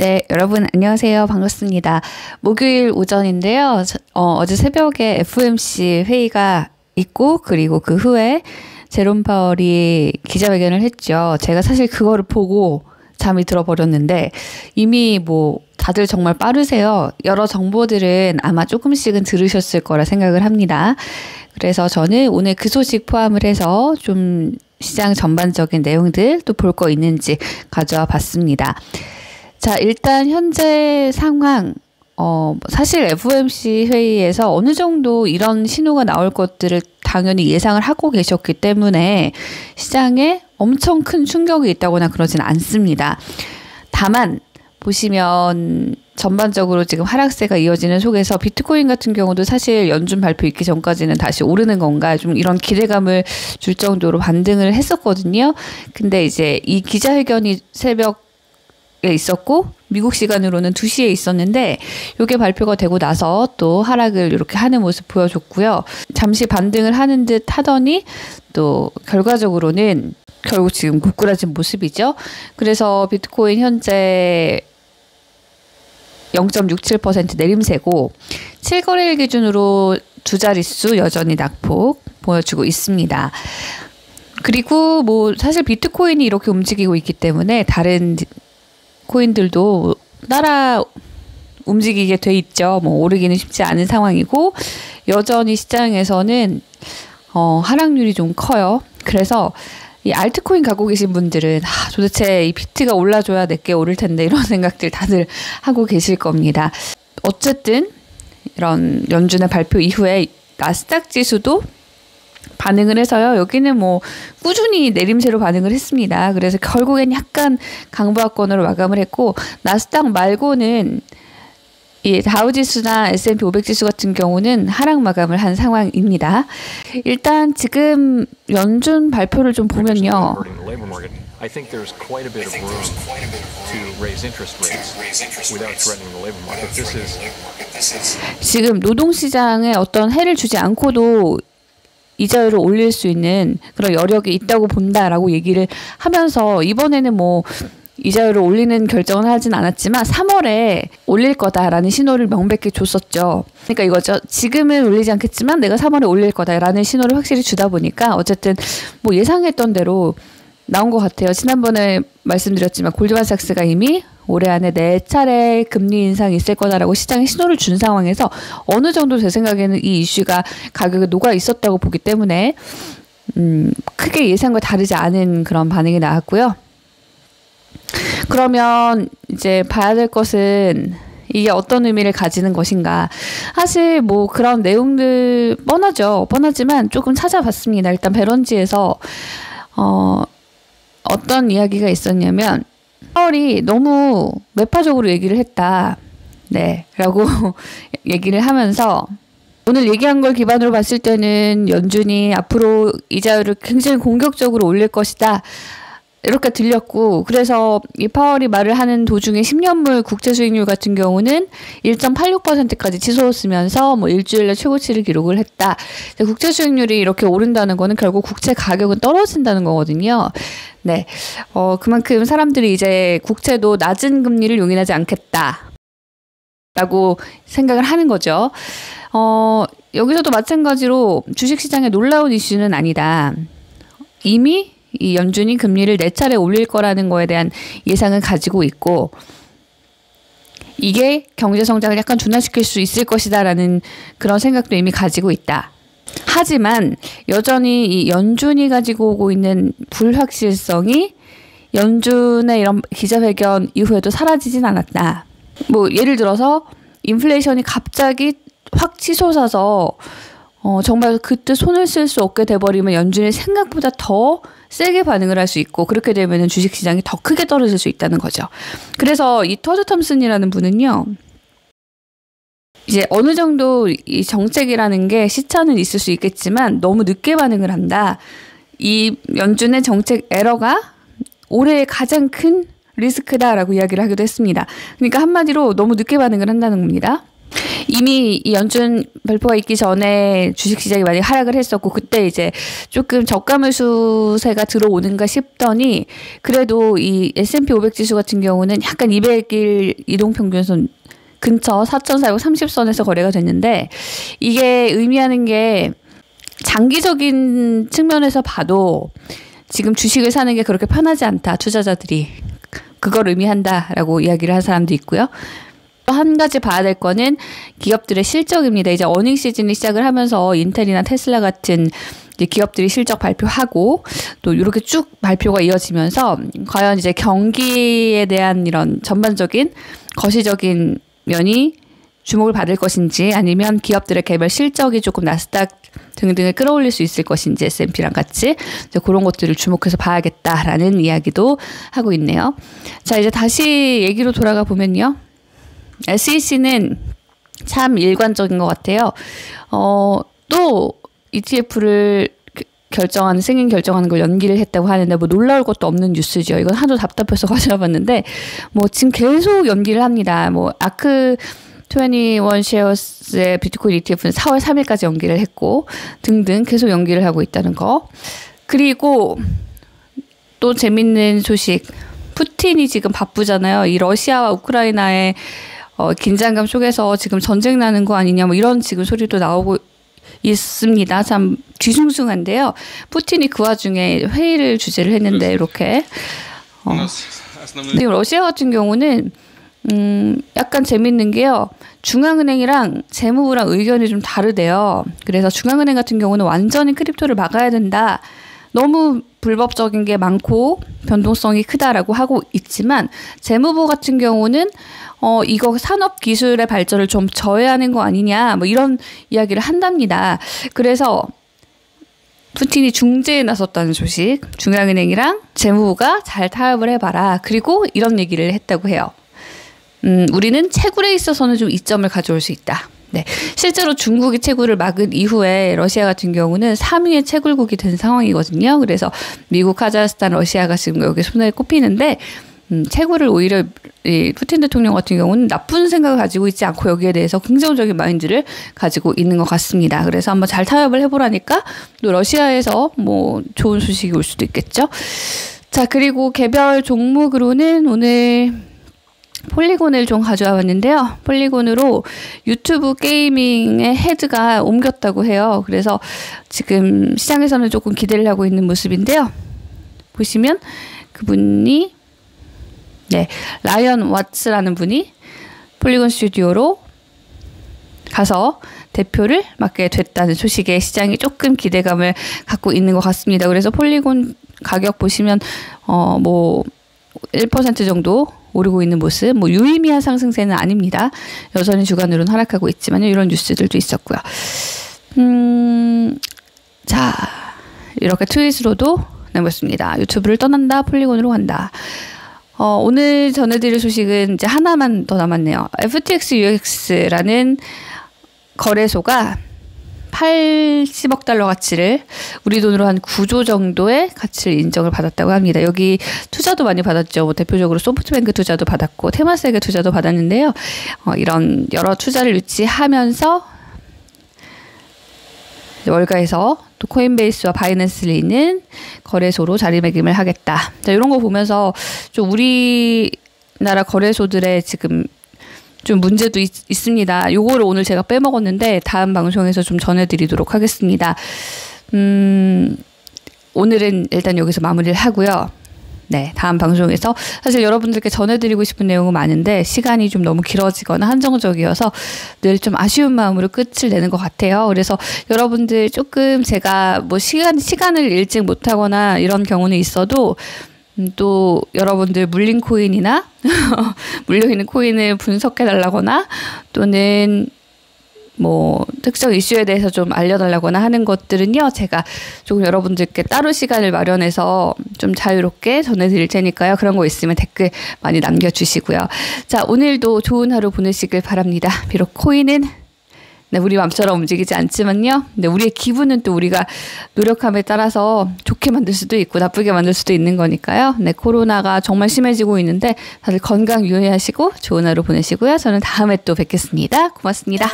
네, 여러분 안녕하세요. 반갑습니다. 목요일 오전인데요. 어제 새벽에 FOMC 회의가 있고 그리고 그 후에 제롬 파월이 기자회견을 했죠. 제가 사실 그거를 보고 잠이 들어버렸는데 이미 다들 정말 빠르세요. 여러 정보들은 아마 조금씩은 들으셨을 거라 생각을 합니다. 그래서 저는 오늘 그 소식 포함을 해서 좀 시장 전반적인 내용들 또 볼 거 있는지 가져와 봤습니다. 자, 일단 현재 상황, 사실 FOMC 회의에서 어느 정도 이런 신호가 나올 것들을 당연히 예상을 하고 계셨기 때문에 시장에 엄청 큰 충격이 있다거나 그러진 않습니다. 다만 보시면 전반적으로 지금 하락세가 이어지는 속에서 비트코인 같은 경우도 사실 연준 발표 있기 전까지는 다시 오르는 건가 좀 이런 기대감을 줄 정도로 반등을 했었거든요. 근데 이제 이 기자회견이 새벽에 있었고 미국 시간으로는 2시에 있었는데 이게 발표가 되고 나서 또 하락을 이렇게 하는 모습 보여줬고요. 잠시 반등을 하는 듯 하더니 또 결과적으로는 결국 지금 고꾸라진 모습이죠. 그래서 비트코인 현재 0.67% 내림세고 7거래일 기준으로 두 자릿수 여전히 낙폭 보여주고 있습니다. 그리고 사실 비트코인이 이렇게 움직이고 있기 때문에 다른 코인들도 따라 움직이게 돼 있죠. 오르기는 쉽지 않은 상황이고 여전히 시장에서는 하락률이 좀 커요. 그래서 이 알트코인 갖고 계신 분들은 도대체 이 비트가 올라줘야 내게 오를 텐데 이런 생각들 다들 하고 계실 겁니다. 어쨌든 이런 연준의 발표 이후에 나스닥 지수도 반응을 해서요. 여기는 꾸준히 내림세로 반응을 했습니다. 그래서 결국엔 약간 강보합권으로 마감을 했고 나스닥 말고는 이 다우지수나 S&P 500지수 같은 경우는 하락 마감을 한 상황입니다. 일단 지금 연준 발표를 좀 보면요. I think there's quite a bit of room to raise interest rates without threatening the labor market. This is 지금 노동시장에 어떤 해를 주지 않고도 이자율을 올릴 수 있는 그런 여력이 있다고 본다라고 얘기를 하면서 이번에는 이자율을 올리는 결정은 하진 않았지만 3월에 올릴 거다라는 신호를 명백히 줬었죠. 그러니까 이거죠. 지금은 올리지 않겠지만 내가 3월에 올릴 거다라는 신호를 확실히 주다 보니까 어쨌든 예상했던 대로 나온 것 같아요. 지난번에 말씀드렸지만 골드만삭스가 이미 올해 안에 4차례 금리 인상이 있을 거다라고 시장에 신호를 준 상황에서 어느 정도 제 생각에는 이 이슈가 가격에 녹아 있었다고 보기 때문에 크게 예상과 다르지 않은 그런 반응이 나왔고요. 그러면 이제 봐야 될 것은 이게 어떤 의미를 가지는 것인가. 사실 그런 내용들 뻔하죠. 뻔하지만 조금 찾아봤습니다. 일단 배런지에서 어떤 이야기가 있었냐면 파월이 너무 매파적으로 얘기를 했다. 네, 라고 얘기를 하면서 오늘 얘기한 걸 기반으로 봤을 때는 연준이 앞으로 이자율을 굉장히 공격적으로 올릴 것이다. 이렇게 들렸고 그래서 이 파월이 말을 하는 도중에 10년물 국채 수익률 같은 경우는 1.86%까지 치솟으면서 일주일에 최고치를 기록을 했다. 국채 수익률이 이렇게 오른다는 거는 결국 국채 가격은 떨어진다는 거거든요. 네, 그만큼 사람들이 이제 국채도 낮은 금리를 용인하지 않겠다. 라고 생각을 하는 거죠. 여기서도 마찬가지로 주식시장에 놀라운 이슈는 아니다. 이미 이 연준이 금리를 4차례 올릴 거라는 거에 대한 예상은 가지고 있고 이게 경제 성장을 약간 둔화시킬 수 있을 것이다라는 그런 생각도 이미 가지고 있다. 하지만 여전히 이 연준이 가지고 오고 있는 불확실성이 연준의 이런 기자회견 이후에도 사라지진 않았다. 예를 들어서 인플레이션이 갑자기 확 치솟아서 정말 그때 손을 쓸 수 없게 돼버리면 연준이 생각보다 더 세게 반응을 할 수 있고 그렇게 되면 주식시장이 더 크게 떨어질 수 있다는 거죠. 그래서 이 터드 텀슨이라는 분은요. 이제 어느 정도 이 정책이라는 게 시차는 있을 수 있겠지만 너무 늦게 반응을 한다. 이 연준의 정책 에러가 올해의 가장 큰 리스크다라고 이야기를 하기도 했습니다. 그러니까 한마디로 너무 늦게 반응을 한다는 겁니다. 이미 이 연준 발표가 있기 전에 주식시장이 많이 하락을 했었고 그때 이제 조금 저가 매수세가 들어오는가 싶더니 그래도 이 S&P 500 지수 같은 경우는 약간 200일 이동평균선 근처 4,430선에서 거래가 됐는데 이게 의미하는 게 장기적인 측면에서 봐도 지금 주식을 사는 게 그렇게 편하지 않다. 투자자들이. 그걸 의미한다라고 이야기를 한 사람도 있고요. 또 한 가지 봐야 될 거는 기업들의 실적입니다. 이제 어닝 시즌이 시작을 하면서 인텔이나 테슬라 같은 이제 기업들이 실적 발표하고 또 이렇게 쭉 발표가 이어지면서 과연 이제 경기에 대한 이런 전반적인 거시적인 면이 주목을 받을 것인지 아니면 기업들의 개별 실적이 조금 나스닥 등등을 끌어올릴 수 있을 것인지 S&P랑 같이 이제 그런 것들을 주목해서 봐야겠다라는 이야기도 하고 있네요. 자, 이제 다시 얘기로 돌아가 보면요. SEC는 참 일관적인 것 같아요. 또 ETF를 승인 결정하는 걸 연기를 했다고 하는데 뭐 놀라울 것도 없는 뉴스죠. 이건 하도 답답해서 가져와봤는데 뭐 지금 계속 연기를 합니다. 뭐 아크 21 쉐어스의 비트코인 ETF는 4월 3일까지 연기를 했고 등등 계속 연기를 하고 있다는 거. 그리고 또 재밌는 소식. 푸틴이 지금 바쁘잖아요. 이 러시아와 우크라이나의 긴장감 속에서 지금 전쟁 나는 거 아니냐 뭐 이런 지금 소리도 나오고 있습니다. 참 뒤숭숭한데요. 푸틴이 그 와중에 회의를 주재를 했는데 이렇게 지금 러시아 같은 경우는 약간 재밌는 게요. 중앙은행이랑 재무부랑 의견이 좀 다르대요. 그래서 중앙은행 같은 경우는 완전히 크립토를 막아야 된다. 너무 불법적인 게 많고 변동성이 크다라고 하고 있지만 재무부 같은 경우는 이거 산업 기술의 발전을 좀 저해하는 거 아니냐 뭐 이런 이야기를 한답니다. 그래서 푸틴이 중재에 나섰다는 소식. 중앙은행이랑 재무부가 잘 타협을 해봐라. 그리고 이런 얘기를 했다고 해요. 우리는 채굴에 있어서는 좀 이점을 가져올 수 있다. 네, 실제로 중국이 채굴을 막은 이후에 러시아 같은 경우는 3위의 채굴국이 된 상황이거든요. 그래서 미국, 카자흐스탄, 러시아가 지금 여기 손에 꼽히는데 채굴을 오히려 이 푸틴 대통령 같은 경우는 나쁜 생각을 가지고 있지 않고 여기에 대해서 긍정적인 마인드를 가지고 있는 것 같습니다. 그래서 한번 잘 타협을 해보라니까 또 러시아에서 뭐 좋은 소식이 올 수도 있겠죠. 자, 그리고 개별 종목으로는 오늘 폴리곤을 좀 가져와 봤는데요. 폴리곤으로 유튜브 게이밍의 헤드가 옮겼다고 해요. 그래서 지금 시장에서는 조금 기대를 하고 있는 모습인데요. 보시면 그분이 라이언 왓츠라는 분이 폴리곤 스튜디오로 가서 대표를 맡게 됐다는 소식에 시장이 조금 기대감을 갖고 있는 것 같습니다. 그래서 폴리곤 가격 보시면 뭐 1% 정도 오르고 있는 모습, 뭐 유의미한 상승세는 아닙니다. 여전히 주간으로는 하락하고 있지만 이런 뉴스들도 있었고요. 자, 이렇게 트윗으로도 내봤습니다. 유튜브를 떠난다, 폴리곤으로 간다. 오늘 전해드릴 소식은 이제 하나만 더 남았네요. FTX UX라는 거래소가 80억 달러 가치를 우리 돈으로 한 9조 정도의 가치를 인정을 받았다고 합니다. 여기 투자도 많이 받았죠. 뭐 대표적으로 소프트뱅크 투자도 받았고 테마스에게 투자도 받았는데요. 이런 여러 투자를 유치하면서 월가에서 또 코인베이스와 바이낸스를 잇는 거래소로 자리매김을 하겠다. 자, 이런 거 보면서 좀 우리나라 거래소들의 지금 좀 문제도 있습니다. 요거를 오늘 제가 빼먹었는데 다음 방송에서 좀 전해드리도록 하겠습니다. 오늘은 일단 여기서 마무리를 하고요. 네, 다음 방송에서 사실 여러분들께 전해드리고 싶은 내용은 많은데 시간이 좀 너무 길어지거나 한정적이어서 늘 좀 아쉬운 마음으로 끝을 내는 것 같아요. 그래서 여러분들 조금 제가 뭐 시간을 일찍 못하거나 이런 경우는 있어도 또 여러분들 물린 코인이나 물려있는 코인을 분석해달라거나 또는 뭐 특정 이슈에 대해서 좀 알려달라거나 하는 것들은요, 제가 조금 여러분들께 따로 시간을 마련해서 좀 자유롭게 전해드릴 테니까요. 그런 거 있으면 댓글 많이 남겨주시고요. 자, 오늘도 좋은 하루 보내시길 바랍니다. 비록 코인은 네, 우리 마음처럼 움직이지 않지만요. 네, 우리의 기분은 또 우리가 노력함에 따라서 좋게 만들 수도 있고 나쁘게 만들 수도 있는 거니까요. 네, 코로나가 정말 심해지고 있는데 다들 건강 유의하시고 좋은 하루 보내시고요. 저는 다음에 또 뵙겠습니다. 고맙습니다.